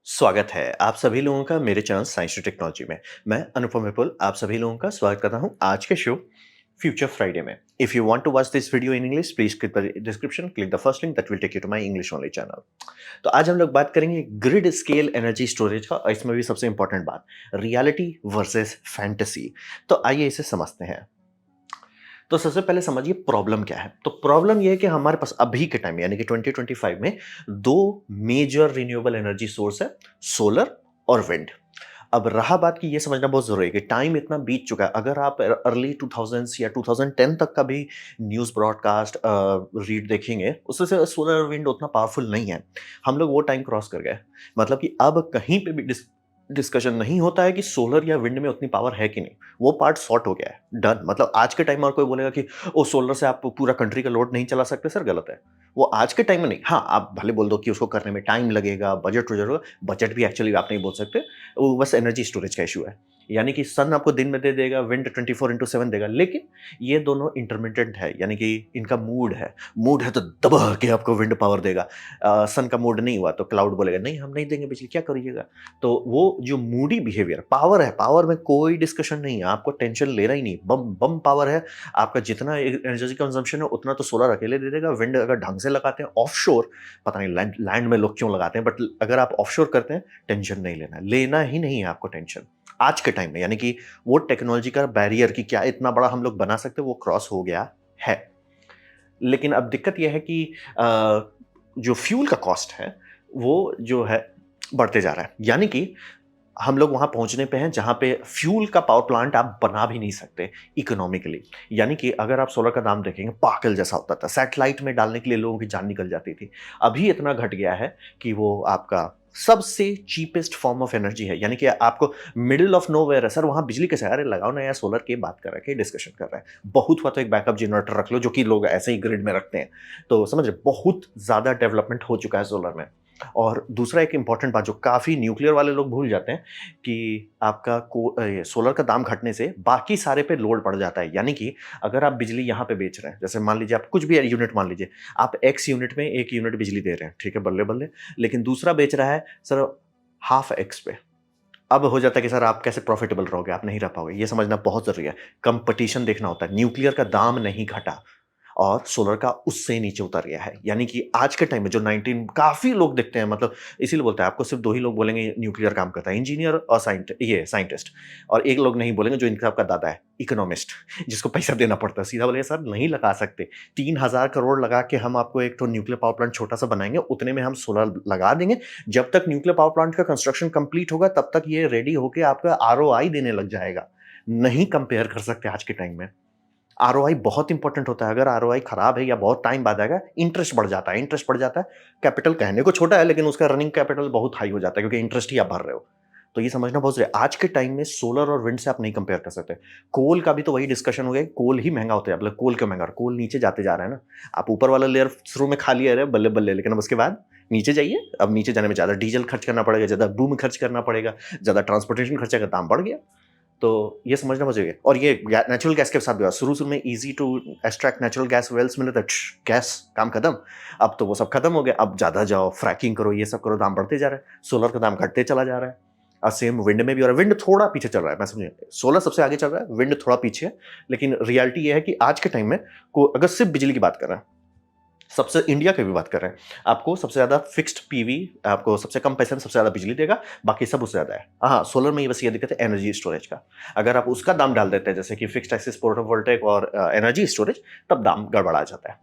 स्वागत है आप सभी लोगों का मेरे चैनल साइंस टू टेक्नोलॉजी में। मैं अनुपम विपुल आप सभी लोगों का स्वागत करता हूं आज के शो फ्यूचर फ्राइडे में। If you want to watch this video in English please click the description, click the first link that will take you to my English only channel. तो आज हम लोग बात करेंगे ग्रिड स्केल एनर्जी स्टोरेज का, और इसमें भी सबसे इंपॉर्टेंट बात रियलिटी वर्सेस फैंटेसी। तो आइए इसे समझते हैं। तो सबसे पहले समझिए प्रॉब्लम क्या है। तो प्रॉब्लम यह है कि हमारे पास अभी के टाइम यानी कि 2025 में दो मेजर रिन्यूएबल एनर्जी सोर्स है, सोलर और विंड। अब रहा बात कि ये समझना बहुत ज़रूरी है कि टाइम इतना बीत चुका है। अगर आप अर्ली 2000s या 2010 तक का भी न्यूज़ ब्रॉडकास्ट रीड देखेंगे, उससे से सोलर और विंड उतना पावरफुल नहीं है। हम लोग वो टाइम क्रॉस कर गए। मतलब कि अब कहीं पे भी डिस्कशन नहीं होता है कि सोलर या विंड में उतनी पावर है कि नहीं। वो पार्ट सॉर्ट हो गया है, डन। मतलब आज के टाइम में और कोई बोलेगा कि ओ सोलर से आप पूरा कंट्री का लोड नहीं चला सकते, सर गलत है। वो आज के टाइम में नहीं। हाँ, आप भले बोल दो कि उसको करने में टाइम लगेगा, बजट वजट होगा। बजट भी एक्चुअली आप नहीं बोल सकते, वो बस एनर्जी स्टोरेज का इशू है। यानी कि सन आपको दिन में दे देगा, विंड 24/7 देगा, लेकिन ये दोनों इंटरमिटेंट है। यानी कि इनका मूड है तो दबा के आपको विंड पावर देगा। सन का मूड नहीं हुआ तो क्लाउड बोलेगा नहीं हम नहीं देंगे बिजली, क्या करिएगा। तो वो जो मूडी बिहेवियर पावर है, पावर में कोई डिस्कशन नहीं है, आपको टेंशन लेना ही नहीं। बम बम पावर है। आपका जितना एनर्जी कंजम्पशन है उतना तो सोलर अकेले दे देगा। विंड अगर ढंग से लगाते हैं ऑफशोर, पता नहीं लैंड लैंड में लोग क्यों लगाते हैं, बट अगर आप ऑफशोर करते हैं टेंशन नहीं लेना, लेना ही नहीं है आपको टेंशन आज के टाइम में। यानी कि वो टेक्नोलॉजी का बैरियर कि क्या इतना बड़ा हम लोग बना सकते, वो क्रॉस हो गया है। लेकिन अब दिक्कत यह है कि जो फ्यूल का कॉस्ट है वो जो है बढ़ते जा रहा है। यानी कि हम लोग वहां पहुंचने पे हैं जहां पे फ्यूल का पावर प्लांट आप बना भी नहीं सकते इकोनॉमिकली। यानी कि अगर आप सोलर का दाम देखेंगे पागल जैसा होता था, सैटेलाइट में डालने के लिए लोगों की जान निकल जाती थी। अभी इतना घट गया है कि वो आपका सबसे चीपेस्ट फॉर्म ऑफ एनर्जी है। यानी कि आपको मिडिल ऑफ नोवेयर है, सर वहां बिजली कैसे, अरे लगाओ ना यार सोलर की बात कर रहे हैं, डिस्कशन कर रहे हैं। बहुत हुआ तो एक बैकअप जनरेटर रख लो, जो कि लोग ऐसे ही ग्रिड में रखते हैं। तो समझ रहे, बहुत ज्यादा डेवलपमेंट हो चुका है सोलर में। और दूसरा एक इंपॉर्टेंट बात जो काफ़ी न्यूक्लियर वाले लोग भूल जाते हैं कि आपका सोलर का दाम घटने से बाकी सारे पे लोड पड़ जाता है। यानी कि अगर आप बिजली यहाँ पे बेच रहे हैं, जैसे मान लीजिए आप कुछ भी यूनिट मान लीजिए, आप एक्स यूनिट में 1 यूनिट बिजली दे रहे हैं, ठीक है बल्ले बल्ले, लेकिन दूसरा बेच रहा है सर हाफ एक्स पे। अब हो जाता है कि सर आप कैसे प्रॉफिटेबल रहोगे, आप नहीं रह पाओगे। ये समझना बहुत जरूरी है। कंपटीशन देखना होता है। न्यूक्लियर का दाम नहीं घटा और सोलर का उससे नीचे उतर गया है। यानी कि आज के टाइम में जो 19 काफ़ी लोग देखते हैं, मतलब इसीलिए बोलते हैं आपको सिर्फ 2 ही लोग बोलेंगे न्यूक्लियर काम करता है, इंजीनियर और साइंटिस्ट। और एक लोग नहीं बोलेंगे जो इनका आपका दादा है, इकोनॉमिस्ट, जिसको पैसा देना पड़ता है। सीधा बोलेंगे सर नहीं लगा सकते, 3000 करोड़ लगा के हम आपको एक तो न्यूक्लियर पावर प्लांट छोटा सा बनाएंगे, उतने में हम सोलर लगा देंगे। जब तक न्यूक्लियर पावर प्लांट का कंस्ट्रक्शन कंप्लीट होगा तब तक ये रेडी होकर आपका आरओआई देने लग जाएगा। नहीं कंपेयर कर सकते आज के टाइम में। आरओआई बहुत इंपॉर्टेंट होता है। अगर आरओआई खराब है या बहुत टाइम बाद आएगा, इंटरेस्ट बढ़ जाता है, इंटरेस्ट बढ़ जाता है। कैपिटल कहने को छोटा है लेकिन उसका रनिंग कैपिटल बहुत हाई हो जाता है, क्योंकि इंटरेस्ट ही आप भर रहे हो। तो ये समझना बहुत जरूरी है। आज के टाइम में सोलर और विंड से आप नहीं कंपेयर कर सकते। कोल का भी तो वही डिस्कशन हो गया, कोल ही महंगा होता है। मतलब कोल क्यों महंगा, कोल नीचे जाते जा रहा है ना। आप ऊपर वाला लेयर शुरू में खा लिया रहे बल्ले बल्ले, लेकिन अब उसके बाद नीचे जाइए। अब नीचे जाने में ज्यादा डीजल खर्च करना पड़ेगा, ज्यादा बूम खर्च करना पड़ेगा, ज्यादा ट्रांसपोर्टेशन खर्चा का दाम बढ़ गया। तो ये समझना मुझे। और ये नेचुरल गैस के साथ भी हुआ। शुरू में easy to extract natural gas wells मिले थे, गैस काम खत्म। अब तो वो सब खत्म हो गया। अब ज़्यादा जाओ फ्रैकिंग करो, ये सब करो, दाम बढ़ते जा रहा है। सोलर का दाम घटते चला जा रहा है। और सेम विंड में भी हो रहा है। विंड थोड़ा पीछे चल रहा है, मैं समझे, सोलर सबसे आगे चल रहा है, विंड थोड़ा पीछे है। लेकिन रियलिटी ये है कि आज के टाइम में को अगर सिर्फ बिजली की बात कर रहे हैं, सबसे इंडिया की भी बात कर रहे हैं, आपको सबसे ज्यादा फिक्स्ड पीवी, आपको सबसे कम पैसे में सबसे ज्यादा बिजली देगा, बाकी सब उससे ज्यादा है। हाँ, सोलर में ही बस ये दिक्कत है एनर्जी स्टोरेज का। अगर आप उसका दाम डाल देते हैं जैसे कि फिक्स्ड एक्सिस फोटोवोल्टेइक और एनर्जी स्टोरेज, तब दाम गड़बड़ा जाता है।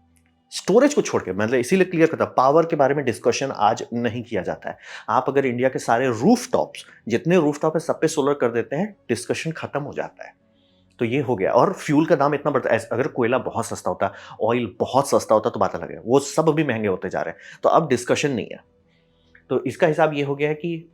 स्टोरेज को छोड़ के, मतलब इसीलिए क्लियर करता, पावर के बारे में डिस्कशन आज नहीं किया जाता है। आप अगर इंडिया के सारे रूफ टॉप्स, जितने रूफ टॉप है सब पे सोलर कर देते हैं, डिस्कशन खत्म हो जाता है। तो ये हो गया। और फ्यूल का दाम इतना बढ़ता है। अगर कोयला बहुत सस्ता होता, ऑयल बहुत सस्ता होता तो बात अलग है, वो सब भी महंगे होते जा रहे हैं, तो अब डिस्कशन नहीं है। तो इसका हिसाब ये हो गया है कि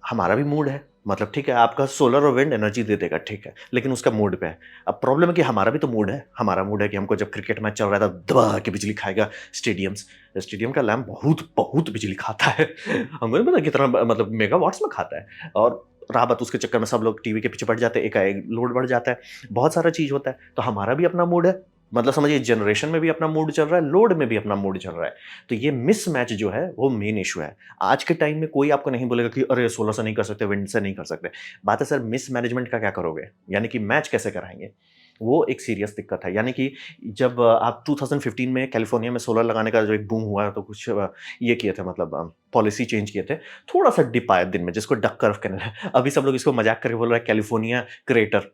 हमारा भी मूड है, मतलब ठीक है आपका सोलर और विंड एनर्जी दे देगा, ठीक है, लेकिन उसका मूड पे है। अब प्रॉब्लम है कि हमारा भी तो मूड है। हमारा मूड है कि हमको जब क्रिकेट मैच चल रहा था दबा के बिजली खाएगा स्टेडियम का लैम्प बहुत बहुत बिजली खाता है। हमको नहीं पता कितना, मतलब मेगावाट्स में खाता है। और रहा बात उसके चक्कर में सब लोग टीवी के पीछे पड़ जाते हैं, एक लोड बढ़ जाता है, बहुत सारा चीज होता है। तो हमारा भी अपना मूड है, मतलब समझिए जनरेशन में भी अपना मूड चल रहा है, लोड में भी अपना मूड चल रहा है। तो ये मिसमैच जो है वो मेन इश्यू है। आज के टाइम में कोई आपको नहीं बोलेगा कि अरे सोलर से नहीं कर सकते, विंड से नहीं कर सकते। बात है सर मिसमैनेजमेंट का क्या करोगे? यानी कि मैच कैसे कराएँगे? वो एक सीरियस दिक्कत है। यानी कि जब आप 2015 में कैलिफ़ोर्निया में सोलर लगाने का जो एक बूम हुआ तो कुछ ये किए थे मतलब पॉलिसी चेंज किए थे। थोड़ा-सा डिप आया दिन में जिसको डक कर्व कहते हैं। अभी सब लोग इसको मज़ाक करके बोल रहे हैं कैलिफ़ोर्निया क्रेटर।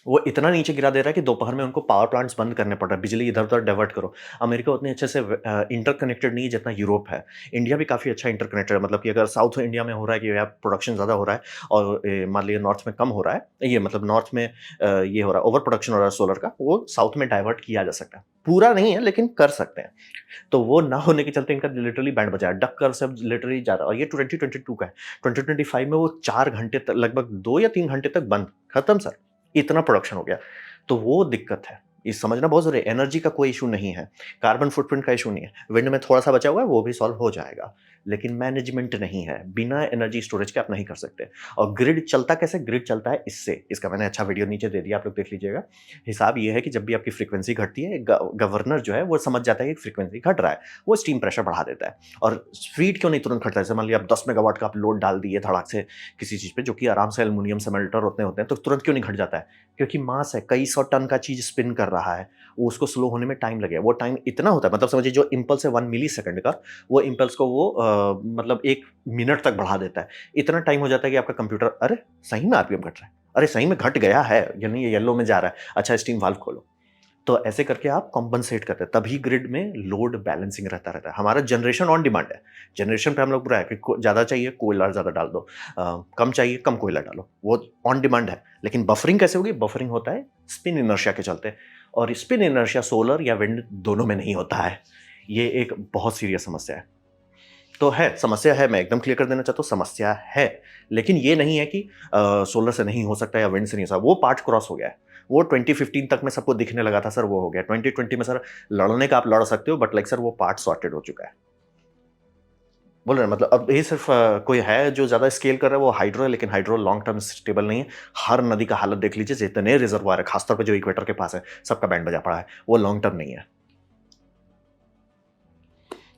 वो इतना नीचे गिरा दे रहा है कि दोपहर में उनको पावर प्लांट्स बंद करने पड़ रहा है, बिजली इधर-उधर डाइवर्ट करो। अमेरिका उतने अच्छे से इंटरकनेक्टेड नहीं है जितना यूरोप है। इंडिया भी काफ़ी अच्छा इंटरकनेक्टेड है, मतलब कि अगर साउथ इंडिया में हो रहा है कि यार प्रोडक्शन ज़्यादा हो रहा है और मान लीजिए नॉर्थ में कम हो रहा है, ये मतलब नॉर्थ में ये हो रहा है, ओवर प्रोडक्शन हो रहा है सोलर का, वो साउथ में डाइवर्ट किया जा सकता है। पूरा नहीं है लेकिन कर सकते हैं। तो वो ना होने के चलते इनका लिटरली बैंड बजा है। डक कर्व से अब लिटरली जा रहा है और ये 2022 का है। 2025 में वो 4 घंटे तक लगभग 2 या 3 घंटे तक बंद, खत्म सर। इतना प्रोडक्शन हो गया। तो वो दिक्कत है। ये समझना बहुत ज़रूरी है। एनर्जी का कोई इश्यू नहीं है, कार्बन फुटप्रिंट का इश्यू नहीं है। विंड में थोड़ा-सा बचा हुआ है, वो भी सॉल्व हो जाएगा। लेकिन मैनेजमेंट नहीं है। बिना एनर्जी स्टोरेज के आप नहीं कर सकते। और ग्रिड चलता कैसे? ग्रिड चलता है इससे। इसका मैंने अच्छा वीडियो नीचे दे दिया, आप लोग देख लीजिएगा। हिसाब ये है कि जब भी आपकी फ्रीक्वेंसी घटती है, गवर्नर जो है वो समझ जाता है कि फ्रीक्वेंसी घट रहा है। वो स्टीम प्रेशर बढ़ा देता है। और स्पीड क्यों नहीं तुरंत घटता है? जैसे मान लिया आप 10 मेगावाट का आप लोड डाल दिए धड़ाक से किसी चीज़ पे, जो कि आराम से एल्युमिनियम से मेल्टर होते हैं, तो तुरंत क्यों नहीं घट जाता है? क्योंकि मास है, कई सौ टन का चीज़ स्पिन कर रहा है। वो उसको स्लो होने में टाइम लगेगा। वो टाइम इतना होता है, मतलब समझिए जो इम्पल्स है 1 मिलीसेकंड का, वो इम्पल्स को वो मतलब 1 मिनट तक बढ़ा देता है। इतना टाइम हो जाता है कि आपका कंप्यूटर अरे! सही में आरपीएम घट रहा है। अरे! सही में घट गया है, यानी ये येलो में जा रहा है। अच्छा स्टीम वाल्व खोलो। तो ऐसे करके आप कॉम्पेंसेट करते हैं, तभी ग्रिड में लोड बैलेंसिंग रहता है। हमारा जनरेशन ऑन डिमांड है। जनरेशन पे हम लोग बुरा है कि ज़्यादा चाहिए कोयला ज़्यादा डाल दो, कम चाहिए कम कोयला डालो, वो ऑन डिमांड है। लेकिन बफरिंग कैसे होगी? बफरिंग होता है स्पिन इनर्शिया के चलते, और स्पिन इनर्शिया सोलर या विंड दोनों में नहीं होता है। ये एक बहुत सीरियस समस्या है। तो है, समस्या है, मैं एकदम क्लियर कर देना चाहता हूँ, समस्या है। लेकिन ये नहीं है कि सोलर से नहीं हो सकता या विंड से नहीं हो सकता, वो पार्ट क्रॉस हो गया है। वो 2015 तक में सबको दिखने लगा था सर, वो हो गया। 2020 में सर लड़ने का आप लड़ सकते हो, बट लाइक सर वो पार्ट सॉर्टेड हो चुका है। बोल रहे हैं मतलब अब ये सिर्फ कोई है जो ज़्यादा स्केल कर रहा है वो हाइड्रो है, लेकिन हाइड्रो लॉन्ग टर्म स्टेबल नहीं है। हर नदी का हालत देख लीजिए, जितने रिजर्वायर है, खासतौर पे जो इक्वेटर के पास है, सबका बैंड बजा पड़ा है। वो लॉन्ग टर्म नहीं है।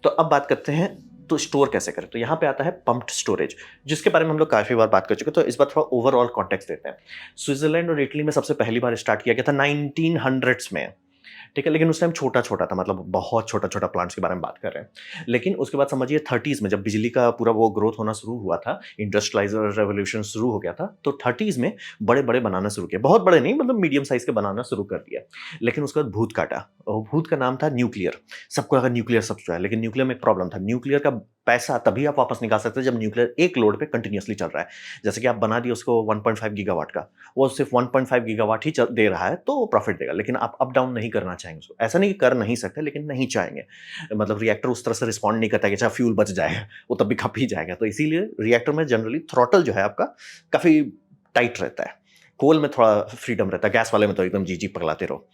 तो अब बात करते हैं तो स्टोर कैसे करें? तो यहाँ पे आता है पम्प्ड स्टोरेज, जिसके बारे में हम लोग काफ़ी बार बात कर चुके हैं, तो इस बार थोड़ा ओवरऑल कॉन्टेक्स्ट देते हैं। स्विट्ज़रलैंड और इटली में सबसे पहली बार स्टार्ट किया गया था 1900s में। ठीक है, लेकिन उस टाइम छोटा-छोटा था, मतलब बहुत छोटा-छोटा प्लांट्स के बारे में बात कर रहे हैं। लेकिन उसके बाद समझिए 30s में जब बिजली का पूरा वो ग्रोथ होना शुरू हुआ था, इंडस्ट्रियलाइज़र रेवोल्यूशन शुरू हो गया था, तो 30s में बड़े-बड़े बनाना शुरू किए। बहुत बड़े नहीं, मतलब मीडियम साइज़ के बनाना शुरू कर दिया। लेकिन उसके बाद भूत काटा, और भूत का नाम था न्यूक्लियर। सबको लगा न्यूक्लियर सब जो है, लेकिन न्यूक्लियर में एक प्रॉब्लम था। न्यूक्लियर का पैसा तभी आप वापस निकाल सकते हैं जब न्यूक्लियर एक लोड पे कंटिन्यूअसली चल रहा है। जैसे कि आप बना दिए उसको 1.5 गीगावाट का, वो सिर्फ 1.5 गीगावाट ही दे रहा है, तो वो प्रॉफिट देगा। लेकिन आप अप डाउन नहीं करना चाहेंगे उसको। ऐसा नहीं कि कर नहीं सकते, लेकिन नहीं चाहेंगे। मतलब रिएक्टर उस तरह से रिस्पॉन्ड नहीं करता कि अच्छा फ्यूल बच जाएगा, वो तब भी खप ही जाएगा। तो इसीलिए रिएक्टर में जनरली थ्रॉटल जो है आपका काफ़ी टाइट रहता है। कोल में थोड़ा फ्रीडम रहता है, गैस वाले में तो एकदम जी पगलाते रहो।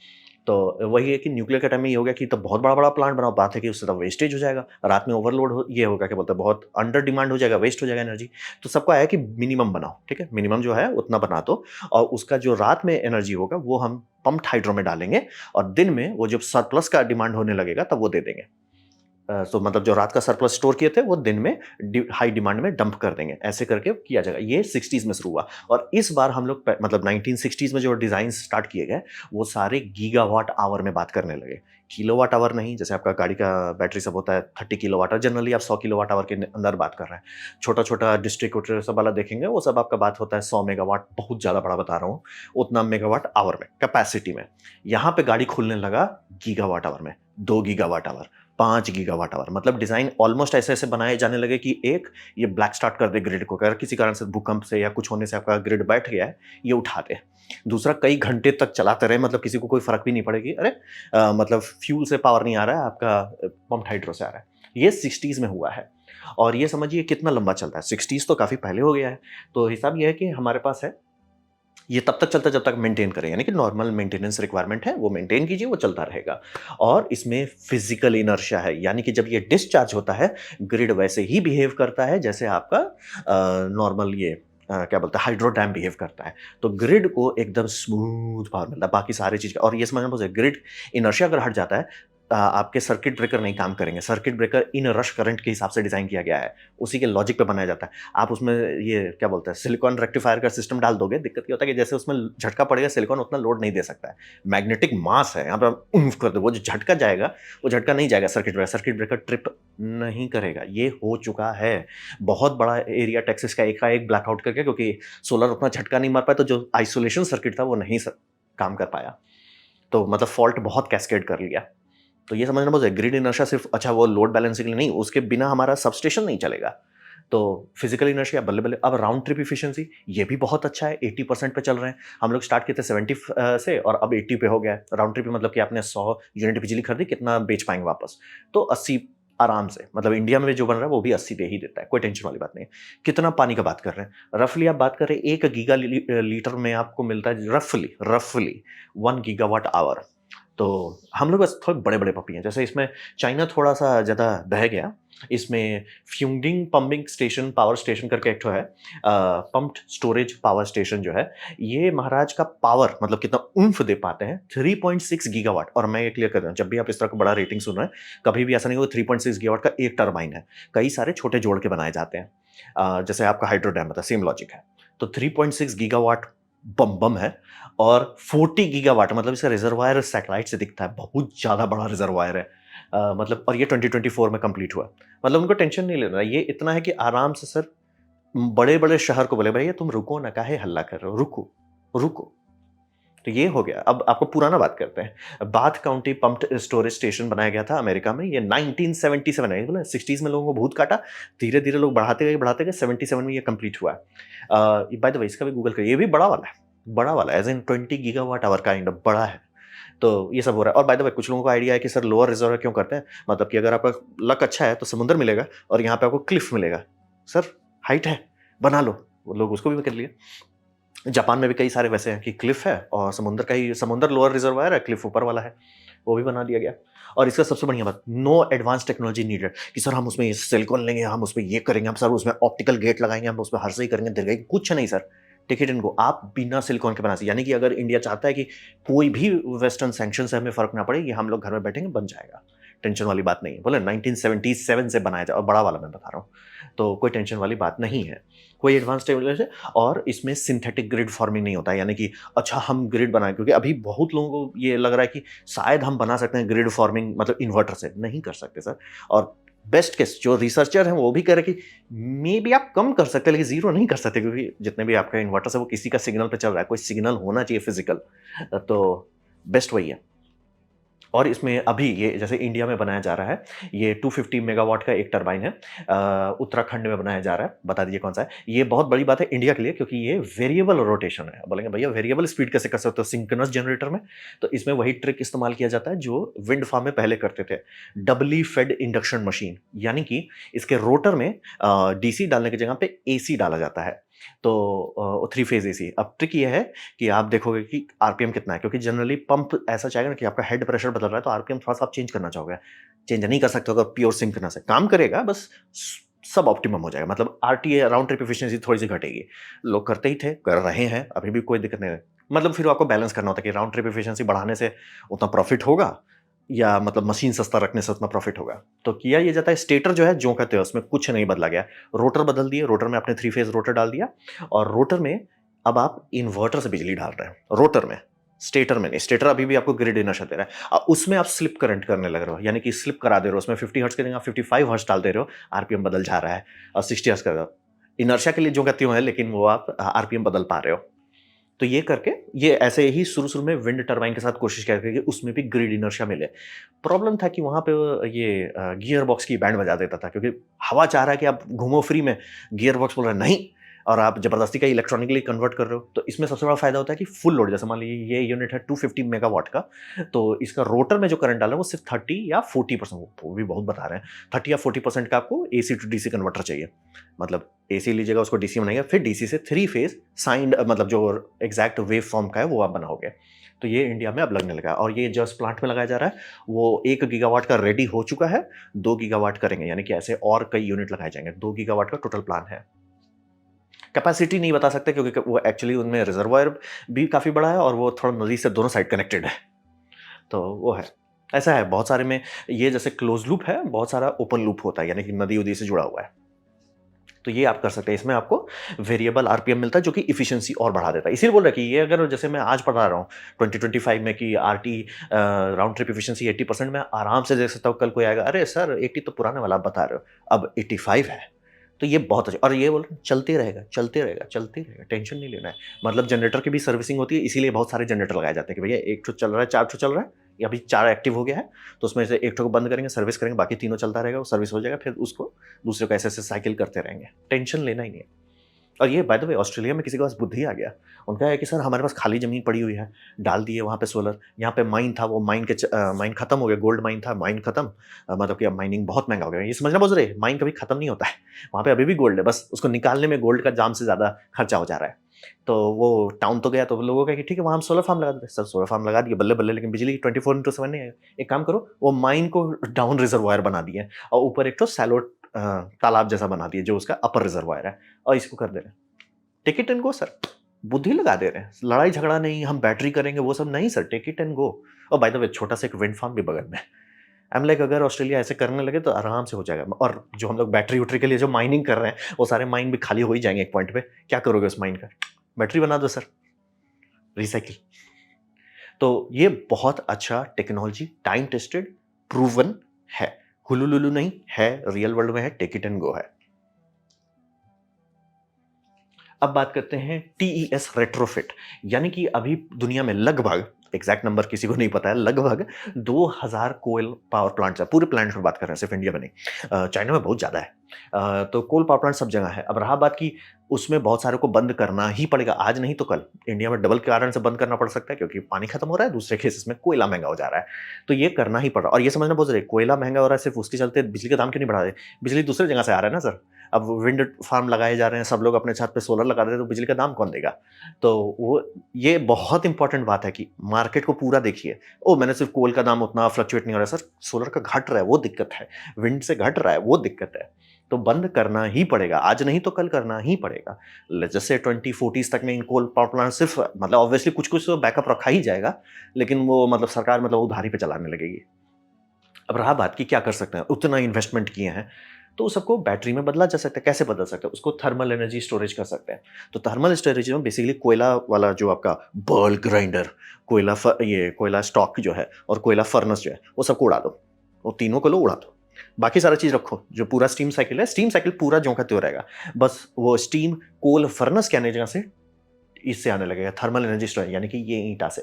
तो वही है कि न्यूक्लियर के टाइम में ये हो गया कि तब बहुत बड़ा-बड़ा प्लांट बनाओ, बात है कि उससे तो वेस्टेज हो जाएगा। रात में ओवरलोड हो ये होगा, क्या बोलते हैं, बहुत अंडर डिमांड हो जाएगा, वेस्ट हो जाएगा एनर्जी। तो सबको आया कि मिनिमम बनाओ, ठीक है? मिनिमम जो है उतना बना दो, और उसका जो रात में एनर्जी होगा वो हम पम्प्ड हाइड्रो में डालेंगे, और दिन में वो जब सरप्लस का डिमांड होने लगेगा तब वो दे देंगे। तो मतलब जो रात का सरप्लस स्टोर किए थे वो दिन में हाई डिमांड में डंप कर देंगे, ऐसे करके किया जाएगा। ये 60s में शुरू हुआ, और इस बार हम लोग मतलब 1960s में जो डिजाइन स्टार्ट किए गए वो सारे गीगावाट आवर में बात करने लगे, किलोवाट आवर नहीं। जैसे आपका गाड़ी का बैटरी सब होता है 30 किलोवाट आवर, जनरली आप 100 किलोवाट आवर के अंदर बात कर रहे हैं। छोटा छोटा डिस्ट्रीब्यूटर सब वाला देखेंगे, वो सब आपका बात होता है 100 मेगावाट, बहुत ज़्यादा बड़ा बता रहा हूँ, उतना मेगावाट आवर में कैपेसिटी में। यहाँ पे गाड़ी खुलने लगा गीगावाट आवर में, 2 गीगावाट आवर, 5 गीगावाट आवर। मतलब डिज़ाइन ऑलमोस्ट ऐसे-ऐसे बनाए जाने लगे कि एक ये ब्लैक स्टार्ट कर दे ग्रिड को, अगर किसी कारण से भूकंप से या कुछ होने से आपका ग्रिड बैठ गया है, ये उठा दे। दूसरा कई घंटे तक चलाते रहे, मतलब किसी को कोई फ़र्क भी नहीं पड़ेगी, अरे मतलब फ्यूल से पावर नहीं आ रहा है, आपका पम्प्ड हाइड्रो से आ रहा है। ये 60s में हुआ है, और ये समझिए कितना लंबा चलता है। 60s तो काफ़ी पहले हो गया है। तो हिसाब ये है कि हमारे पास है, ये तब तक चलता है जब तक मेंटेन करें, यानी कि नॉर्मल मेंटेनेंस रिक्वायरमेंट है वो मेंटेन कीजिए, वो चलता रहेगा। और इसमें फिजिकल इनर्शिया है, यानी कि जब ये डिस्चार्ज होता है, ग्रिड वैसे ही बिहेव करता है जैसे आपका नॉर्मल ये क्या बोलते हैं, हाइड्रो डैम बिहेव करता है। तो ग्रिड को एकदम स्मूथ पावर मिलता है बाकी सारी चीज़ का। और ये समझना बहुत ग्रिड इनर्शिया अगर हट जाता है, आपके सर्किट ब्रेकर नहीं काम करेंगे। Circuit breaker in rush current के हिसाब से डिज़ाइन किया गया है, उसी के लॉजिक पे बनाया जाता है। आप उसमें ये क्या बोलते हैं, सिलिकॉन रेक्टिफायर का सिस्टम डाल दोगे, दिक्कत ये होता है कि जैसे उसमें झटका पड़ेगा, सिलिकॉन उतना लोड नहीं दे सकता है। मैग्नेटिक मास है, यहाँ पर आप उम्फ कर दो, वो जो झटका जाएगा, वो झटका नहीं जाएगा सर्किट ब्रेकर ट्रिप नहीं करेगा। ये हो चुका है बहुत बड़ा एरिया टेक्सास का एक ब्लैकआउट करके, क्योंकि सोलर उतना झटका नहीं मार पाया, तो जो आइसोलेशन सर्किट था वो नहीं काम कर पाया। तो मतलब फॉल्ट बहुत कैस्केड कर लिया। तो ये समझना बहुत है, ग्रिड इनर्शिया सिर्फ अच्छा वो लोड बैलेंसिंग के लिए नहीं, उसके बिना हमारा सबस्टेशन नहीं चलेगा। तो फिजिकल इनर्शिया बल्ले बल्ले। अब राउंड ट्रिप इफिशिएंसी ये भी बहुत अच्छा है, 80% पे चल रहे हैं। हम लोग स्टार्ट किए थे 70 से और अब 80 पे हो गया है। राउंड ट्रिप मतलब कि आपने 100 यूनिट बिजली खरीदी, कितना बेच पाएंगे वापस? तो 80 आराम से। मतलब इंडिया में जो बन रहा है वो भी 80 पे ही देता है, कोई टेंशन वाली बात नहीं है। कितना पानी का बात कर रहे हैं, रफली आप बात कर रहे हैं 1 गीगा लीटर में आपको मिलता है रफली 1 गीगावाट आवर। तो हम लोग बस थोड़े बड़े-बड़े पपी हैं। जैसे इसमें चाइना थोड़ा-सा ज़्यादा बह गया। इसमें फ्यूडिंग पंपिंग स्टेशन, पावर स्टेशन करके एक ठो है। पम्प्ड स्टोरेज पावर स्टेशन जो है, ये महाराज का पावर मतलब कितना ऊम्फ दे पाते हैं, 3.6 गीगावाट। और मैं ये क्लियर कर रहा हूँ, जब भी आप इस तरह का बड़ा रेटिंग सुन रहे हैं, कभी भी ऐसा नहीं होगा 3.6 गीगावाट का एक टरबाइन है। कई सारे छोटे जोड़ के बनाए जाते हैं। जैसे आपका हाइड्रो डैम था, सेम लॉजिक है। तो 3.6 गीगावाट बम है। और 40 गीगावाट मतलब इसका रिजर्वायर सैटेलाइट से दिखता है, बहुत ज़्यादा बड़ा रिजर्वायर है। मतलब और ये 2024 में कंप्लीट हुआ। मतलब उनको टेंशन नहीं लेना, ये इतना है कि आराम से सर बड़े-बड़े शहर को बोले, भैया तुम रुको ना, काहे हल्ला कर रहे हो, रुको, रुको। तो ये हो गया। अब आपको पुराना बात करते हैं। Bath county pumped storage station बनाया गया था अमेरिका में, ये 1977 है। बोला 60s में लोगों को भूत काटा, धीरे-धीरे लोग बढ़ाते गए 77 में ये कंप्लीट हुआ है। बाय द वे इसका भी गूगल करिए, ये भी बड़ा वाला है, as in 20 gigawatt hour kind of बड़ा है। तो ये सब हो रहा है। और बाय द वे कुछ लोगों को आइडिया है कि सर लोअर रिजर्व क्यों करते हैं? मतलब कि अगर आपका लक अच्छा है तो समुद्र मिलेगा और यहाँ पे आपको क्लिफ मिलेगा। सर हाइट है, बना लो। वो लोग उसको भी कर लिए। जापान में भी कई सारे वैसे हैं कि क्लिफ है और समुद्र लोअर रिजर्वायर है, क्लिफ ऊपर वाला है, वो भी बना दिया गया। और इसका सबसे बढ़िया बात, नो एडवांस टेक्नोलॉजी नीडेड कि सर हम उसमें सिलिकॉन लेंगे, हम उसमें ये करेंगे, हम सर उसमें ऑप्टिकल गेट लगाएंगे, हम उसमें हर सही करेंगे, दीर्घायी कुछ नहीं सर। टिकट इनको आप बिना सिलिकॉन के बना सकते, यानी कि अगर इंडिया चाहता है कि कोई भी वेस्टर्न सैंक्शन से हमें फर्क ना पड़े, ये हम लोग घर में बैठेंगे बन जाएगा, टेंशन वाली बात नहीं है। बोले 1977 से बनाया जाए, और बड़ा वाला मैं बता रहा हूँ, तो कोई टेंशन वाली बात नहीं है। कोई एडवांस टेक्नोलॉजी। और इसमें सिंथेटिक ग्रिड फॉर्मिंग नहीं होता है, यानी कि अच्छा हम ग्रिड बनाएं, क्योंकि अभी बहुत लोगों को ये लग रहा है कि शायद हम बना सकते हैं ग्रिड फॉर्मिंग मतलब इन्वर्टर से। नहीं कर सकते सर। और बेस्ट केस जो रिसर्चर हैं वो भी कह रहे हैं कि मे बी आप कम कर सकते हैं, लेकिन जीरो नहीं कर सकते, क्योंकि जितने भी आपका इन्वर्टर है वो किसी का सिग्नल पे चल रहा है, कोई सिग्नल होना चाहिए फिजिकल। तो बेस्ट वही है। और इसमें अभी ये जैसे इंडिया में बनाया जा रहा है, ये 250 मेगावाट का एक टरबाइन है। उत्तराखंड में बनाया जा रहा है, बता दीजिए कौन सा है। ये बहुत बड़ी बात है इंडिया के लिए, क्योंकि ये वेरिएबल रोटेशन है। बोलेंगे भैया वेरिएबल स्पीड कैसे कर सकते हो सिंक्रोनस जनरेटर में? तो इसमें वही ट्रिक इस्तेमाल किया जाता है जो विंड फार्म में पहले करते थे, डबली फेड इंडक्शन मशीन। यानी कि इसके रोटर में डीसी डालने की जगह पे एसी डाला जाता है। तो 3 फेज एसी। अब ट्रिक ये है कि आप देखोगे कि आरपीएम कितना है, क्योंकि जनरली पंप ऐसा चाहेगा ना कि आपका हेड प्रेशर बदल रहा है, तो आरपीएम थोड़ा-सा आप चेंज करना चाहोगे। चेंज नहीं कर सकते हो अगर प्योर सिंक्रोनस है। काम करेगा, बस सब ऑप्टिमम हो जाएगा, मतलब आरटीए राउंड ट्रिप एफिशिएंसी थोड़ी-सी घटेगी। लोग करते ही थे, कर रहे हैं, अभी भी कोई दिक्कत नहीं है। मतलब फिर आपको बैलेंस करना होता है कि राउंड ट्रिप एफिशिएंसी बढ़ाने से उतना प्रॉफिट होगा या मतलब मशीन सस्ता रखने से उतना प्रॉफिट होगा। तो किया ये जाता है, स्टेटर जो है ज्यों का त्यों, उसमें कुछ नहीं बदला गया। रोटर बदल दिए, रोटर में आपने 3 फेज रोटर डाल दिया, और रोटर में अब आप इन्वर्टर से बिजली डाल रहे हैं, रोटर में, स्टेटर में नहीं। स्टेटर अभी भी आपको ग्रिड इनर्शिया दे रहा है। उसमें आप स्लिप करंट करने लग रहे हो, यानी कि स्लिप करा दे रहे हो। उसमें 50 हर्ट्ज के जगह आप 55 हर्ट्ज डाल दे रहे हो, आरपीएम बदल जा रहा है, और 60 हर्ट्ज कर रहे हो। इनर्शिया के लिए ज्यों का त्यों है, लेकिन वो आप आरपीएम बदल पा रहे हो। तो ये करके ये ऐसे ही शुरू-शुरू में विंड टरबाइन के साथ कोशिश किया कि उसमें भी ग्रिड इनर्शिया मिले। प्रॉब्लम था कि वहाँ पे ये गियर बॉक्स की बैंड बजा देता था, क्योंकि हवा चाह रहा है कि आप घूमो फ्री में, गियर बॉक्स बोल रहा है नहीं, और आप ज़बरदस्ती का इलेक्ट्रॉनिकली कन्वर्ट कर रहे हो। तो इसमें सबसे बड़ा फ़ायदा होता है कि फुल लोड, जैसे मान लीजिए ये यूनिट है 250 मेगावाट का, तो इसका रोटर में जो करंट डाला है वो सिर्फ 30 या 40%, वो भी बहुत बता रहे हैं, 30 या 40% का आपको एसी टू डीसी कन्वर्टर चाहिए। मतलब एसी लीजिएगा, उसको डीसी बनाएगा, फिर डीसी से 3 फेज साइंड मतलब जो एग्जैक्ट वेव फॉर्म का है वो आप बनाओगे। तो ये इंडिया में अब लगने लगा है, और ये जस्ट प्लांट में लगाया जा रहा है। वो 1 गीगावाट का रेडी हो चुका है, 2 गीगावाट करेंगे, यानी कि ऐसे और कई यूनिट लगाए जाएंगे। 2 गीगावाट का टोटल प्लान है। कैपेसिटी नहीं बता सकते क्योंकि वो एक्चुअली उनमें रिजर्वायर भी काफ़ी बड़ा है और वो थोड़ा नदी से दोनों साइड कनेक्टेड है। तो वो है। ऐसा है बहुत सारे में, ये जैसे क्लोज़ लूप है, बहुत सारा ओपन लूप होता है, यानी कि नदी-वदी से जुड़ा हुआ है। तो ये आप कर सकते हैं। इसमें आपको वेरिएबल आरपीएम मिलता है जो कि एफिशिएंसी और बढ़ा देता है। इसीलिए बोल रहा है कि ये अगर जैसे मैं आज पढ़ा रहा हूँ 2025 में कि आरटी राउंड ट्रिप एफिशिएंसी 80% में आराम से देख सकता हूँ, कल कोई आएगा, "अरे सर 80 तो पुराने वाला आप बता रहे हो, अब 85 है।" तो ये बहुत अच्छा, और ये बोल रहे हैं चलते रहेगा, चलते रहेगा, चलते रहेगा, टेंशन नहीं लेना है। मतलब जनरेटर की भी सर्विसिंग होती है, इसीलिए बहुत सारे जनरेटर लगाए जाते हैं कि भैया 1 ठो चल रहा है, 4 ठो चल रहा है या अभी 4 एक्टिव हो गया है, तो उसमें से 1 ठो को बंद करेंगे, सर्विस करेंगे, बाकी तीनों चलता रहेगा, वो सर्विस हो जाएगा, फिर उसको दूसरे को ऐसे-ऐसे साइकिल करते रहेंगे। टेंशन लेना ही नहीं है। और ये बाय द वे ऑस्ट्रेलिया में किसी के पास बुद्धि आ गया। उनका है कि सर हमारे पास खाली ज़मीन पड़ी हुई है, डाल दिए वहाँ पे सोलर। यहाँ पे माइन था, वो माइन खत्म हो गया, गोल्ड माइन था, माइन खत्म। मतलब कि अब माइनिंग बहुत महँगा हो गया है। ये समझना बहुत ज़रूरी है, माइन कभी खत्म नहीं होता है। वहाँ पे अभी भी गोल्ड है, बस उसको निकालने में गोल्ड का जाम से ज़्यादा खर्चा हो जा रहा है। तो वो टाउन तो गया, तो लोगों का कि ठीक है वहाँ हम सोलर फार्म लगा देते हैं। सर सोलर फार्म लगा दिए, बल्ले-बल्ले, लेकिन बिजली 24/7 नहीं आएगा। एक काम करो, वो माइन को डाउन रिजर्वायर बना दिए और ऊपर एक तो शैलो तालाब जैसा बना दिए जो उसका अपर रिजर्वायर है, और इसको कर दे रहे हैं। Take it and go sir. बुद्धि लगा दे रहे हैं। लड़ाई झगड़ा नहीं, हम बैटरी करेंगे वो सब नहीं sir, take it and go. और बाय द वे छोटा सा एक विंड फार्म भी बगल में। आई एम लाइक अगर ऑस्ट्रेलिया ऐसे करने लगे तो आराम से हो जाएगा। और जो हम लोग बैटरी-वैटरी के लिए जो माइनिंग कर रहे हैं, वो सारे माइन भी खाली हो ही जाएँगे एक पॉइंट पे। क्या करोगे उस माइन का? बैटरी बना दो सर, रिसाइकिल। तो ये बहुत अच्छा टेक्नोलॉजी, टाइम टेस्टेड, प्रूवन है। हुलुलुलु नहीं है, रियल वर्ल्ड में है, टेक इट एंड गो है। अब बात करते हैं टीईएस रेट्रोफिट, यानी कि अभी दुनिया में लगभग, एग्जैक्ट नंबर किसी को नहीं पता है, लगभग 2000 कोयल पावर प्लांट्स है। पूरे प्लांट में बात कर रहे हैं, सिर्फ इंडिया में नहीं। चाइना में बहुत ज़्यादा है। तो कोल पावर प्लांट सब जगह है। अब रहा बात की उसमें बहुत सारे को बंद करना ही पड़ेगा, आज नहीं तो कल। इंडिया में डबल कारण से बंद करना पड़ सकता है क्योंकि पानी खत्म हो रहा है, दूसरे केसेस में कोयला महंगा हो जा रहा है। तो ये करना ही पड़ रहा है, और ये समझना बहुत जरूरी है, कोयला महंगा हो रहा है सिर्फ उसके चलते बिजली का दाम क्यों नहीं बढ़ा रहे? बिजली दूसरी जगह से आ रहा है ना सर। अब विंड फार्म लगाए जा रहे हैं, सब लोग अपने छत पे सोलर लगा रहे हैं, तो बिजली का दाम कौन देगा? तो वो, ये बहुत इंपॉर्टेंट बात है कि मार्केट को पूरा देखिए। ओ मैंने सिर्फ कोल का दाम उतना फ्लक्चुएट नहीं हो रहा है, सर सोलर का घट रहा है वो दिक्कत है, विंड से घट रहा है वो दिक्कत है। तो बंद करना ही पड़ेगा, आज नहीं तो कल करना ही पड़ेगा। जैसे 2040 तक में इन कोल पावर प्लांट सिर्फ, मतलब ऑब्वियसली कुछ कुछ तो बैकअप रखा ही जाएगा, लेकिन वो मतलब सरकार मतलब उधारी पे चलाने लगेगी। अब रहा बात कि क्या कर सकते हैं, उतना इन्वेस्टमेंट किए हैं, तो उस सबको बैटरी में बदला जा सकता है। कैसे बदल सकते हैं? उसको थर्मल एनर्जी स्टोरेज कर सकते हैं। तो थर्मल स्टोरेज में बेसिकली कोयला वाला जो आपका बर्ल ग्राइंडर, ये कोयला स्टॉक जो है और कोयला फर्नेस जो है, वो सबको उड़ा दो। वो तीनों को लो, उड़ा दो। बाकी सारा चीज़ रखो, जो पूरा स्टीम साइकिल है, स्टीम साइकिल पूरा ज्यों का त्यों रहेगा। बस वो स्टीम कोल फर्नेस के आने जगह से इससे आने लगेगा, थर्मल एनर्जी स्टोरेज, यानी कि ये ईंटा से।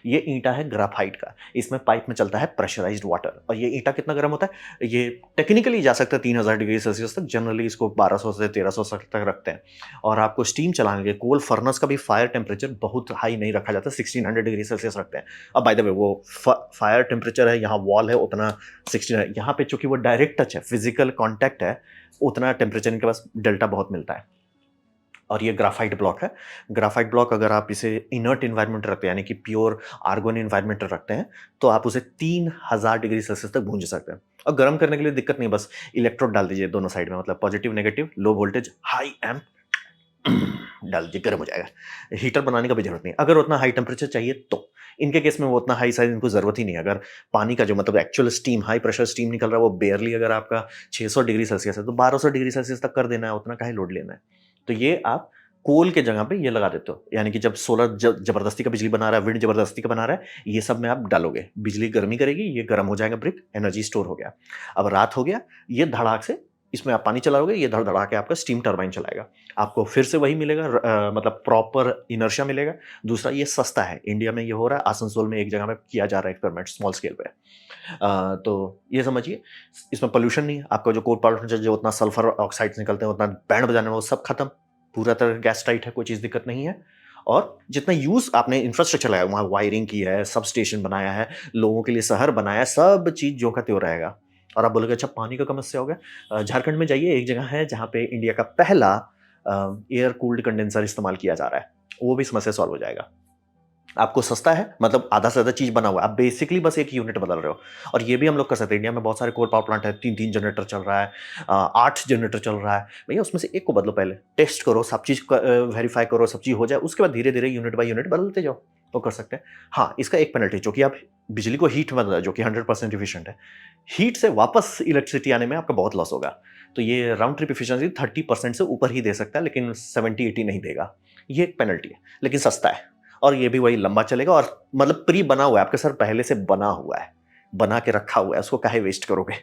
ये ईंटा है ग्राफाइट का, इसमें पाइप में चलता है प्रेशराइज्ड वाटर, और ये ईंटा कितना गर्म होता है, ये टेक्निकली जा सकता है 3000 डिग्री सेल्सियस तक, जनरली इसको 1200 से 1300 तक रखते हैं। और आपको स्टीम चलाने के कोल फर्नेस का भी फायर टेम्परेचर बहुत हाई नहीं रखा जाता, 1600 डिग्री सेल्सियस रखते हैं। अब बाय द वे वो फायर टेम्परेचर है, यहाँ वॉल है उतना 16 है, यहाँ पे चूंकि वो डायरेक्ट टच है, फिजिकल कॉन्टैक्ट है, उतना टेम्परेचर इनके पास डेल्टा बहुत मिलता है। और ये ग्राफाइट ब्लॉक है। ग्राफाइट ब्लॉक अगर आप इसे इनर्ट एनवायरनमेंट रखते हैं, यानी कि प्योर आर्गन एनवायरनमेंट रखते हैं, तो आप उसे 3000 डिग्री सेल्सियस तक भूंज सकते हैं। और गर्म करने के लिए दिक्कत नहीं, बस इलेक्ट्रोड डाल दीजिए दोनों साइड में, मतलब positive negative, low voltage high amp डाल दीजिए, गर्म हो जाएगा। हीटर बनाने का भी जरूरत नहीं, अगर उतना हाई टेम्परेचर चाहिए तो। इनके केस में वो उतना हाई साइज इनको जरूरत ही नहीं है। अगर पानी का जो मतलब actual steam, high pressure steam निकल रहा है, वो बेयरली अगर आपका 600 डिग्री सेल्सियस है, तो 1200 डिग्री सेल्सियस तक कर देना है, उतना काहे लोड लेना है। तो ये आप कोल के जगह पे ये लगा देते हो, यानी कि जब सोलर जबरदस्ती का बिजली बना रहा है, विंड जबरदस्ती का बना रहा है, ये सब में आप डालोगे, बिजली गर्मी करेगी, ये गर्म हो जाएगा, ब्रिक एनर्जी स्टोर हो गया। अब रात हो गया, ये धड़ाक से इसमें आप पानी चलाओगे, ये धड़ धड़ा के आपका स्टीम टरबाइन चलाएगा, आपको फिर से वही मिलेगा, मतलब प्रॉपर इनर्शिया मिलेगा। दूसरा, ये सस्ता है, इंडिया में ये हो रहा है, आसनसोल में एक जगह में किया जा रहा है एक्सपेरिमेंट स्मॉल स्केल पे। तो ये समझिए, इसमें पोल्यूशन नहीं है, आपका जो कोल पावर जो उतना सल्फर ऑक्साइड्स निकलते हैं, उतना बैंड बजाने में वो सब खत्म, पूरा तरह गैस टाइट है, कोई चीज़ दिक्कत नहीं है। और जितना यूज़ आपने इंफ्रास्ट्रक्चर लगाया, वहाँ वायरिंग की है, सब स्टेशन बनाया है, लोगों के लिए शहर बनाया है, सब चीज़ ज्यों का त्यों रहेगा। और आप बोलोगे अच्छा पानी का समस्या हो गया, झारखंड में जाइए, एक जगह है जहाँ पे इंडिया का पहला एयर कूल्ड कंडेंसर इस्तेमाल किया जा रहा है, वो भी समस्या सॉल्व हो जाएगा। आपको सस्ता है, मतलब आधा से ज़्यादा चीज़ बना हुआ है, आप बेसिकली बस एक यूनिट बदल रहे हो। और ये भी हम लोग कर सकते हैं, इंडिया में बहुत सारे कोल पावर प्लांट है, 3-3 जनरेटर चल रहा है, 8 जनरेटर चल रहा है। भैया उसमें से एक को बदलो पहले, टेस्ट करो, सब चीज़ वेरीफाई करो, सब चीज़ हो जाए, उसके बाद धीरे-धीरे यूनिट बाय यूनिट बदलते जाओ, वो कर सकते हैं। हाँ, इसका एक पेनल्टी जो कि आप बिजली को हीट में बदला जो कि 100% एफिशिएंट है। हीट से वापस इलेक्ट्रिसिटी आने में आपका बहुत लॉस होगा। तो ये राउंड ट्रिप एफिशिएंसी 30% से ऊपर ही दे सकता है, लेकिन 70-80 नहीं देगा। ये एक पेनल्टी है, लेकिन सस्ता है। और ये भी वही लंबा चलेगा और मतलब प्री बना हुआ है, आपके सर पहले से बना हुआ है, बना के रखा हुआ है, उसको काहे वेस्ट करोगे?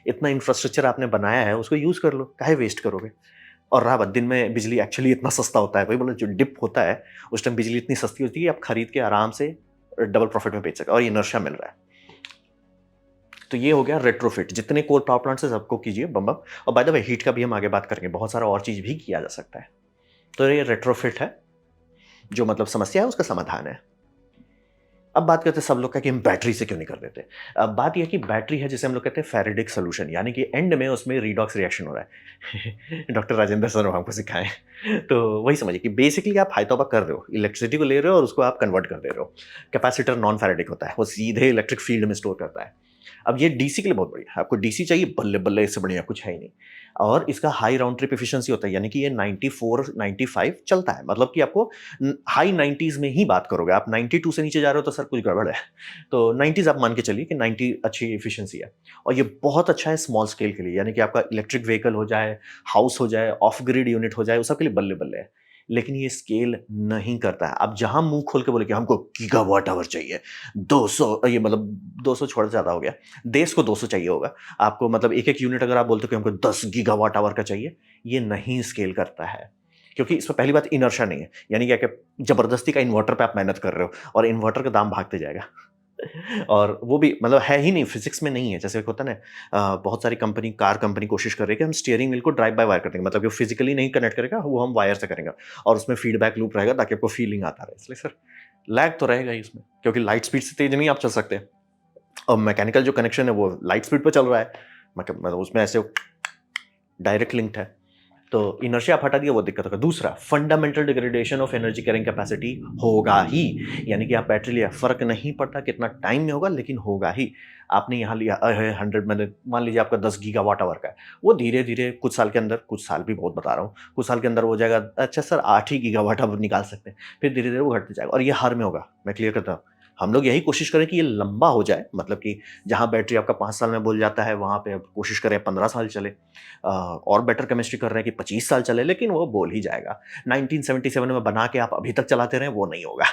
इतना इंफ्रास्ट्रक्चर आपने बनाया है, उसको यूज़ कर लो, काहे वेस्ट करोगे? और रहा बात दिन में बिजली एक्चुअली इतना सस्ता होता है, वही बोला जो डिप होता है, उस टाइम बिजली इतनी सस्ती होती है कि आप खरीद के आराम से डबल प्रॉफिट में बेच सकते हो और इनर्शिया मिल रहा है। तो ये हो गया रेट्रोफिट, जितने कोल पावर प्लांट्स है सबको कीजिए बम बम। और बाय द वे हीट का भी हम आगे बात करेंगे, बहुत सारा और चीज़ भी किया जा सकता है। तो ये रेट्रोफिट है, जो मतलब समस्या है उसका समाधान है। अब बात करते हैं सब लोग का कि हम बैटरी से क्यों नहीं कर देते। अब बात यह है कि बैटरी है जिसे हम लोग कहते हैं फेरेडिक सॉल्यूशन, यानी कि एंड में उसमें रिडॉक्स रिएक्शन हो रहा है। डॉक्टर राजेंद्र सर हमको सिखाएं। तो वही समझिए कि बेसिकली आप हाई तौबा कर रहे हो, इलेक्ट्रिसिटी को ले रहे हो और उसको आप कन्वर्ट कर दे रहे हो। कैपेसिटर नॉन फेरेडिक होता है, वो सीधे इलेक्ट्रिक फील्ड में स्टोर करता है। अब ये डीसी के लिए बहुत बढ़िया है, आपको डीसी चाहिए, बल्ले बल्ले, इससे बढ़िया कुछ है ही नहीं। और इसका हाई राउंड ट्रिप एफिशिएंसी होता है, यानी कि ये 94 95 चलता है, मतलब कि आपको हाई 90s में ही बात करोगे। आप 92 से नीचे जा रहे हो तो सर कुछ गड़बड़ है। तो 90s आप मान के चलिए कि 90 अच्छी एफिशिएंसी है। और ये बहुत अच्छा है स्मॉल स्केल के लिए, यानी कि आपका इलेक्ट्रिक व्हीकल हो जाए, हाउस हो जाए, ऑफ ग्रिड यूनिट हो जाए, वो सब के लिए बल्ले बल्ले है। लेकिन ये स्केल नहीं करता है। आप जहां मुंह खोल के बोले कि हमको गीगावाट आवर चाहिए, 200, ये मतलब 200 छोड़ ज्यादा हो गया, देश को 200 चाहिए होगा आपको, मतलब एक एक यूनिट अगर आप बोलते हो कि हमको 10 गीगावाट आवर का चाहिए, ये नहीं स्केल करता है। क्योंकि इसमें पहली बात इनर्शिया नहीं है, यानी क्या कि जबरदस्ती का इन्वर्टर पे आप मेहनत कर रहे हो और इन्वर्टर का दाम भागते जाएगा। और वो भी मतलब है ही नहीं, फिजिक्स में नहीं है। जैसे एक होता है ना, बहुत सारी कंपनी, कार कंपनी कोशिश कर रही है कि हम स्टीयरिंग व्हील को ड्राइव बाय वायर कर देंगे, मतलब कि वो फिजिकली नहीं कनेक्ट करेगा, वो हम वायर से करेंगे और उसमें फीडबैक लूप रहेगा ताकि आपको फीलिंग आता रहे। इसलिए सर लैग तो रहेगा ही उसमें, क्योंकि लाइट स्पीड से तेज नहीं आप चल सकते। और मैकेनिकल जो कनेक्शन है वो लाइट स्पीड पे चल रहा है, मतलब उसमें ऐसे डायरेक्ट लिंक्ड है। तो इनर्शिया आप हटा दिया, वो दिक्कत होगा। दूसरा, fundamental degradation of energy carrying capacity होगा ही, यानी कि आप बैटरी लिया, फर्क नहीं पड़ता कितना टाइम में होगा, लेकिन होगा ही। आपने यहाँ लिया 100, मैंने मान लीजिए आपका 10 गीगावाट आवर का है, वो धीरे धीरे कुछ साल के अंदर, कुछ साल भी बहुत बता रहा हूँ, कुछ साल के अंदर हो जाएगा, अच्छा सर 8 ही गीगावाट आवर निकाल सकते हैं, फिर धीरे धीरे वो घटते जाएगा। और ये हर में होगा, मैं क्लियर करता हूँ। हम लोग यही कोशिश करें कि ये लंबा हो जाए, मतलब कि जहाँ बैटरी आपका 5 साल में बोल जाता है, वहाँ पे कोशिश करें 15 साल चले। और बेटर केमिस्ट्री कर रहे हैं कि 25 साल चले, लेकिन वो बोल ही जाएगा। 1977 में बना के आप अभी तक चलाते रहें, वो नहीं होगा,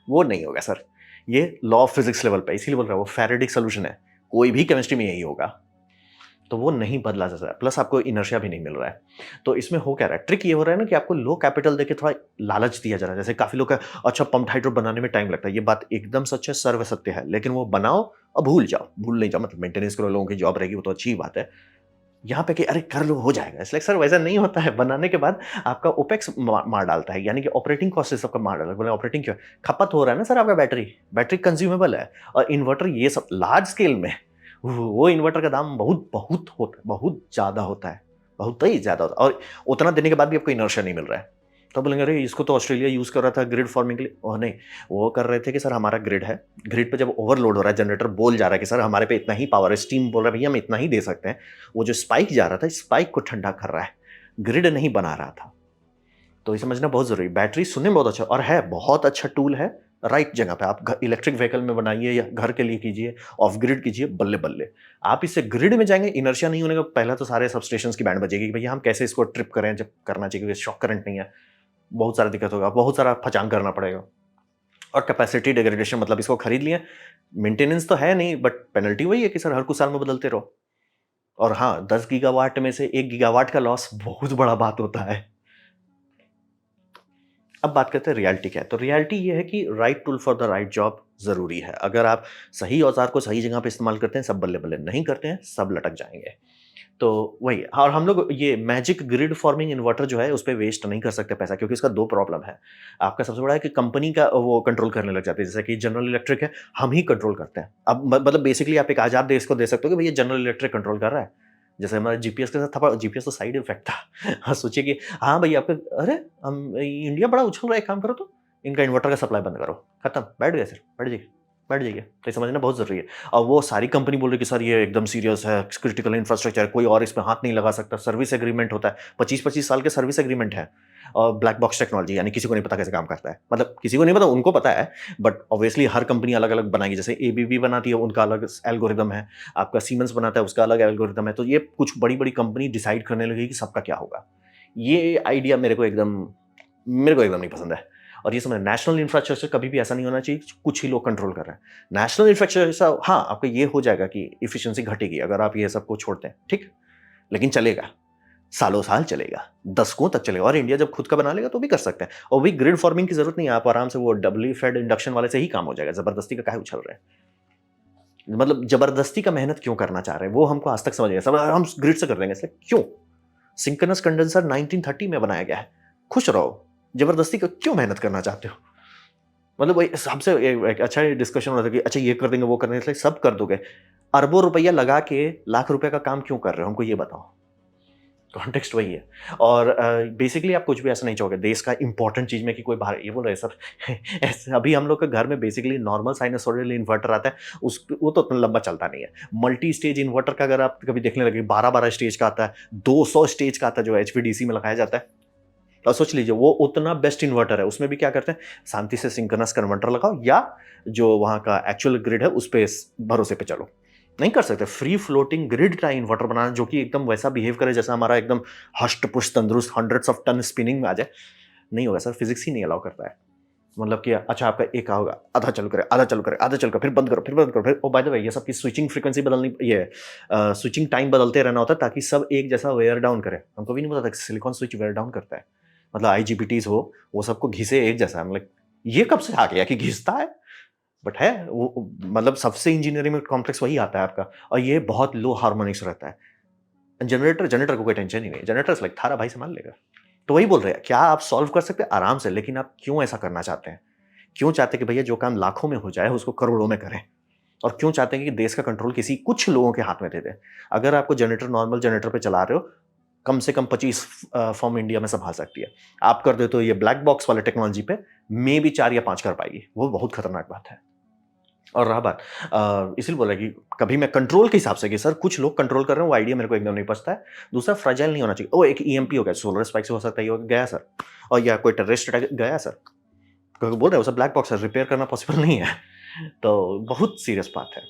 वो नहीं होगा सर। ये लॉ ऑफ फिजिक्स लेवल पे, इसीलिए बोल रहा हूँ, वो फेरेडिक सोल्यूशन है, कोई भी केमिस्ट्री में यही होगा। तो वो नहीं बदला जा सकता, प्लस आपको इनर्शिया भी नहीं मिल रहा है। तो इसमें हो क्या रहा है, ट्रिक ये हो रहा है ना कि आपको लो कैपिटल देके थोड़ा लालच दिया जा रहा है। जैसे काफी लोग का, अच्छा पंप्ड हाइड्रो बनाने में टाइम लगता है, ये बात एकदम सच है, सर्व सत्य है, लेकिन वो बनाओ और भूल जाओ, भूल नहीं जाओ, मतलब मेंटेनेंस करो, लोगों की जॉब रहेगी, वो तो अच्छी बात है। यहाँ पे कि अरे कर लो हो जाएगा, इसलिए सर वैसा नहीं होता है। बनाने के बाद आपका ओपेक्स मार डालता है, यानी कि ऑपरेटिंग कॉस्ट सबका मार डालता है। बोले ऑपरेटिंग क्यों, खपत हो रहा है ना सर आपका, बैटरी बैटरी कंज्यूमेबल है। और इन्वर्टर ये सब लार्ज स्केल में, वो इन्वर्टर का दाम बहुत बहुत होता, बहुत ज़्यादा होता है, बहुत ही ज़्यादा होता है। और उतना देने के बाद भी आपको इनर्शिया नहीं मिल रहा है। तो बोलेंगे अरे इसको तो ऑस्ट्रेलिया यूज़ कर रहा था ग्रिड फार्मिंग के लिए। ओह नहीं, वो कर रहे थे कि सर हमारा ग्रिड है, ग्रिड पे जब ओवरलोड हो रहा है, जनरेटर बोल जा रहा है कि सर हमारे पे इतना ही पावर है, स्टीम बोल रहा है भैया हम इतना ही दे सकते हैं, वो जो स्पाइक जा रहा था, स्पाइक को ठंडा कर रहा है, ग्रिड नहीं बना रहा था। तो ये समझना बहुत जरूरी। बैटरी सुनने में बहुत अच्छा और है, बहुत अच्छा टूल है, राइट जगह पे। आप इलेक्ट्रिक व्हीकल में बनाइए या घर के लिए कीजिए, ऑफ ग्रिड कीजिए, बल्ले बल्ले। आप इससे ग्रिड में जाएंगे, इनर्शिया नहीं होने का पहला तो सारे सब स्टेशन की बैंड बजेगी कि भैया हम कैसे इसको ट्रिप करें, जब करना चाहिए क्योंकि शॉक करंट नहीं है, बहुत सारा दिक्कत होगा, बहुत सारा फचांग करना पड़ेगा। और कैपेसिटी डिग्रेडेशन, मतलब इसको खरीद लिया, मेंटेनेंस तो है नहीं, बट पेनल्टी वही है कि सर हर कुछ साल में बदलते रहो। और हाँ, 10 गीगावाट में से 1 गीगावाट का लॉस बहुत बड़ा बात होता है। अब बात करते हैं रियलिटी क्या है। तो रियलिटी ये है कि right tool for the right job ज़रूरी है। अगर आप सही औजार को सही जगह पे इस्तेमाल करते हैं, सब बल्ले-बल्ले, नहीं करते हैं, सब लटक जाएँगे। तो वही, और हम लोग ये मैजिक ग्रिड फॉर्मिंग इन्वर्टर जो है, उस पे वेस्ट नहीं कर सकते पैसा, क्योंकि इसका 2 प्रॉब्लम है। आपका सबसे बड़ा है कि कंपनी का वो कंट्रोल करने लग जाती है, जैसे कि जनरल इलेक्ट्रिक है, हम ही कंट्रोल करते हैं। अब मतलब बेसिकली आप एक आज़ाद देश को दे सकते हो कि भैया जनरल इलेक्ट्रिक कंट्रोल कर रहा है। जैसे हमारा जीपीएस के साथ था, जीपीएस तो साइड इफेक्ट था। हाँ, सोचिए कि हाँ, भई आपका, अरे! इंडिया बड़ा उछल रहा है, एक काम करो तो, इनका इन्वर्टर का सप्लाई बंद करो, खत्म, बैठ गए सर, बैठ जाइए, बैठ जाइए। तो ये समझना बहुत ज़रूरी है। और वो सारी कंपनी बोल रही है कि सर ये एकदम सीरियस है, क्रिटिकल इंफ्रास्ट्रक्चर है, कोई और इसमें हाथ नहीं लगा सकता, सर्विस एग्रीमेंट होता है, 25-25 साल के सर्विस एग्रीमेंट है। और ब्लैक बॉक्स टेक्नोलॉजी, यानी किसी को नहीं पता कैसे काम करता है, मतलब किसी को नहीं पता, उनको पता है, बट ऑब्वियसली हर कंपनी अलग अलग बनाएगी। जैसे एबीबी बनाती है, उनका अलग एल्गोरिदम है, आपका सीमेंस बनाता है, उसका अलग एल्गोरिदम है। तो ये कुछ बड़ी बड़ी कंपनी डिसाइड करने लगेगी कि सबका क्या होगा। ये आइडिया मेरे को एकदम नहीं पसंद है। और ये समझ, नेशनल इंफ्रास्ट्रक्चर कभी भी ऐसा नहीं होना चाहिए कि कुछ ही लोग कंट्रोल कर रहे हैं। नेशनल इंफ्रास्ट्रक्चर ऐसा, हाँ, आपका ये हो जाएगा कि इफिशिएंसी घटेगी अगर आप ये सबको छोड़ते हैं, ठीक, लेकिन चलेगा, सालों साल चलेगा, दशकों तक चलेगा। और इंडिया जब खुद का बना लेगा तो भी कर सकते हैं। और भी ग्रिड फॉर्मिंग की जरूरत नहीं है, आप आराम से वो डबली फेड इंडक्शन वाले से ही काम हो जाएगा। जबरदस्ती का काहे उछल रहे हैं, मतलब जबरदस्ती का मेहनत क्यों करना चाह रहे हैं, वो हमको आज तक समझ गया। सब हम ग्रिड से कर देंगे, इसलिए क्यों? सिंक्रोनस कंडेंसर 1930 में बनाया गया है, खुश रहो, जबरदस्ती का क्यों मेहनत करना चाहते हो? मतलब वही सबसे एक अच्छा डिस्कशन होता है कि अच्छा ये कर देंगे, वो कर देंगे, इसलिए सब कर दोगे। अरबों रुपया लगा के लाख रुपए का काम क्यों कर रहे हो, हमको ये बताओ। कॉन्टेक्स्ट वही है। और बेसिकली आप कुछ भी ऐसा नहीं चाहोगे देश का इंपॉर्टेंट चीज में कि कोई बाहर ये बोल रहे हैं सर ऐसे अभी हम लोग के घर में बेसिकली नॉर्मल साइनसोइडल इन्वर्टर आता है, उस वो तो उतना लंबा चलता नहीं है। मल्टी स्टेज इन्वर्टर का अगर आप कभी देखने लगे, 12-12 स्टेज का आता है, 200 स्टेज का आता है, जो एचवीडीसी में लगाया जाता है। और सोच लीजिए वो उतना बेस्ट इन्वर्टर है, उसमें भी क्या करते हैं, शांति से सिंक्रोनस कन्वर्टर लगाओ या जो वहां का एक्चुअल ग्रिड है उस पे भरोसे पे चलो। नहीं कर सकते फ्री फ्लोटिंग ग्रिड का इन्वर्टर बनाना जो कि एकदम वैसा बिहेव करे जैसा हमारा एकदम हष्ट पुष्ट तंदुरुस्त हंड्रेड्स ऑफ टन स्पिनिंग में आ जाए। नहीं होगा सर, फिजिक्स ही नहीं अलाउ करता है। मतलब कि अच्छा आपका एक होगा, आधा चालू करे, आधा चालू करे, आधा चालू करे, फिर बंद करो, फिर बंद करो, फिर ओ बाय द वे ये सब की स्विचिंग फ्रीक्वेंसी बदलनी, ये स्विचिंग टाइम बदलते रहना होता है ताकि सब एक जैसा वेयर डाउन करे। हमको भी नहीं पता था कि सिलिकॉन स्विच वेयर डाउन करता है, मतलब आईजीबीटीज हो वो सबको घिसे एक जैसा। मतलब ये कब से आ गया कि घिसता है, बट है वो, मतलब सबसे इंजीनियरिंग में कॉम्प्लेक्स वही आता है आपका। और ये बहुत लो हार्मोनिक्स रहता है। जनरेटर को कोई टेंशन ही नहीं, जनरेटर लाइक थारा भाई संभाल लेगा। तो वही बोल रहे हैं, क्या आप सॉल्व कर सकते हैं आराम से, लेकिन आप क्यों ऐसा करना चाहते हैं? क्यों चाहते हैं कि भैया जो काम लाखों में हो जाए उसको करोड़ों में करें? और क्यों चाहते हैं कि देश का कंट्रोल किसी कुछ लोगों के हाथ में दे दें? अगर आपको जनरेटर नॉर्मल जनरेटर पे चला रहे हो, कम से कम 25 फॉर्म इंडिया में संभाल सकती है। आप कर दे तो ये ब्लैक बॉक्स वाले टेक्नोलॉजी पे मे भी 4 या 5 कर पाएगी, वो बहुत खतरनाक बात है। और रहा बात इसीलिए बोला कि कभी मैं कंट्रोल के हिसाब से कि सर कुछ लोग कंट्रोल कर रहे हैं, वो आइडिया मेरे को एकदम नहीं पसंद है। दूसरा फ्रेजाइल नहीं होना चाहिए। ओ एक ईएमपी हो गया, सोलर स्पाइक से हो सकता है, ये हो गया सर। और या कोई टेररिस्ट अटैक गया सर, क्योंकि बोल रहे हो सर ब्लैक बॉक्स है, रिपेयर करना पॉसिबल नहीं है। तो बहुत सीरियस बात है।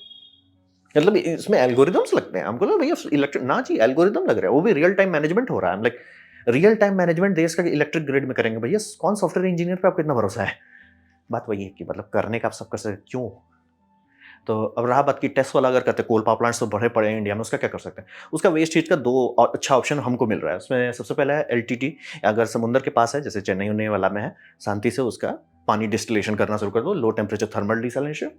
मतलब इसमें एल्गोरिदम्स लगते हैं, हमको लगा भैया इलेक्ट्रिक ना जी, एल्गोरिदम लग रहा है, वो भी रियल टाइम मैनेजमेंट हो रहा है। लाइक रियल टाइम मैनेजमेंट देश का इलेक्ट्रिक ग्रिड में करेंगे भैया, कौन सॉफ्टवेयर इंजीनियर पे आपको इतना भरोसा है? बात वही है कि मतलब करने का आप सब कर सकते, क्यों? तो अब रहा बात कि टेस्ट वाला अगर करते, कोल पावर प्लांट्स तो बड़े पड़े हैं इंडिया में, उसका क्या कर सकते हैं? उसका वेस्ट हीट का 2 अच्छा ऑप्शन हमको मिल रहा है। उसमें सबसे पहला है एलटीटी, अगर समुद्र के पास है जैसे चेन्नई उन्नई वाला में है, शांति से उसका पानी डिस्टिलेशन करना शुरू कर दो, लो टेम्परेचर थर्मल डिसैलिनेशन।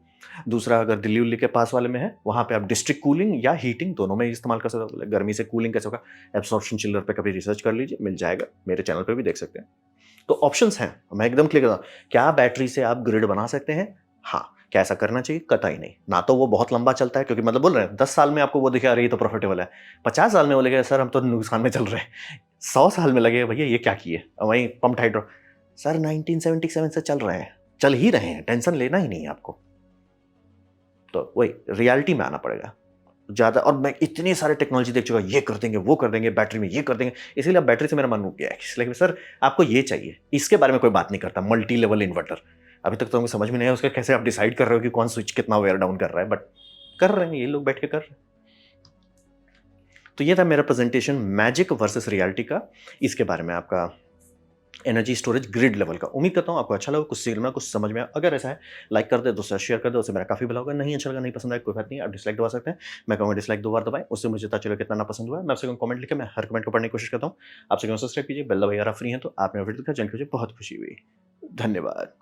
दूसरा अगर दिल्ली उल्ली के पास वाले में है, वहाँ पे आप डिस्ट्रिक्ट कूलिंग या हीटिंग दोनों में इस्तेमाल कर सकते हो। गर्मी से कूलिंग कैसे होगा, एब्सॉर्प्शन चिलर पे कभी रिसर्च कर लीजिए, मिल जाएगा, मेरे चैनल पर भी देख सकते हैं। तो ऑप्शंस हैं, मैं एकदम क्लियर करता हूँ। क्या बैटरी से आप ग्रिड बना सकते हैं? हाँ। क्या ऐसा करना चाहिए? कतई नहीं। ना तो वो बहुत लंबा चलता है, क्योंकि मतलब बोल रहे हैं 10 साल में आपको वो दिखे अरे ये तो प्रॉफिटेबल है, 50 साल में बोलेगा सर हम तो नुकसान में चल रहे हैं, 100 साल में लगे भैया ये क्या किए। और वहीं पंप्ड हाइड्रो सर 1977 से चल रहे हैं, चल ही रहे हैं, टेंशन लेना ही नहीं है आपको। तो वही रियलिटी में आना पड़ेगा ज़्यादा। और मैं इतने सारे टेक्नोलॉजी देख चुका, ये कर देंगे, वो कर देंगे, बैटरी में ये कर देंगे, इसीलिए अब बैटरी से मेरा मन उठ गया है। इसलिए सर आपको ये चाहिए, इसके बारे में कोई बात नहीं करता। मल्टी लेवल इन्वर्टर अभी तक तो हमको समझ में नहीं आया उसका कैसे आप डिसाइड कर रहे हो कि कौन स्विच कितना वेयर डाउन कर रहा है, बट कर रहे हैं ये लोग, बैठ के कर रहे हैं। तो ये था मेरा प्रेजेंटेशन मैजिक वर्सेस रियलिटी का, इसके बारे में आपका एनर्जी स्टोरेज ग्रिड लेवल का। उम्मीद करता हूँ आपको अच्छा लगा, कुछ सीखना, कुछ समझ में आया। अगर ऐसा है लाइक कर दे, दोस्तों शेयर कर दे, उससे मेरा काफी भला होगा। नहीं अच्छा लगा, नहीं पसंद आया, कोई बात नहीं, आप डिसलाइक दबा सकते हैं। मैं कहूँगा डिसलाइक 2 बार दबाएं, उससे मुझे पता चलेगा कितना ना पसंद हुआ है। मैं आपसे कमेंट लिखे, मैं हर कमेंट को पढ़ने की कोशिश करता हूँ। आपसे सब्सक्राइब कीजिए, बेल दबाइए, अगर आप फ्री हैं तो। आपने वीडियो देखा, जान के मुझे बहुत खुशी हुई। धन्यवाद।